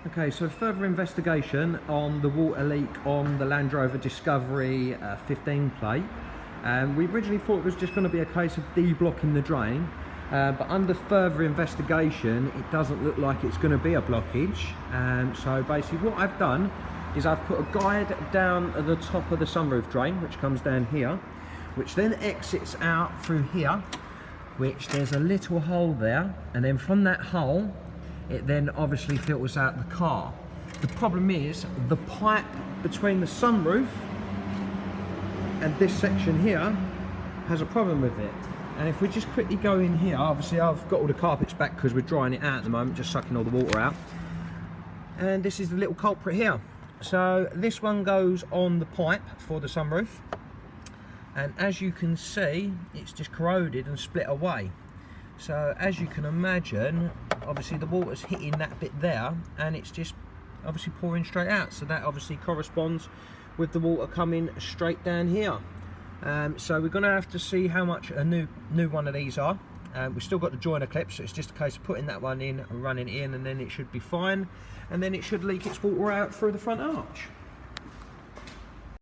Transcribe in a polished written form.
Okay, so further investigation on the water leak on the Land Rover Discovery 15 plate. We originally thought it was just going to be a case of de-blocking the drain, but under further investigation it doesn't look like it's going to be a blockage. So basically what I've done is I've put a guide down at the top of the sunroof drain, which comes down here, which then exits out through here, which there's a little hole there, and then from that hole it then obviously filters out the car. The problem is the pipe between the sunroof and this section here has a problem with it. And if we just quickly go in here, obviously I've got all the carpets back because we're drying it out at the moment, just sucking all the water out. And this is the little culprit here. So this one goes on the pipe for the sunroof. And as you can see, it's just corroded and split away. So as you can imagine, obviously the water's hitting that bit there and it's just obviously pouring straight out. So that obviously corresponds with the water coming straight down here. So we're going to have to see how much a new one of these are. We've still got the joiner clip, so it's just a case of putting that one in and running it in, and then it should be fine. And then it should leak its water out through the front arch.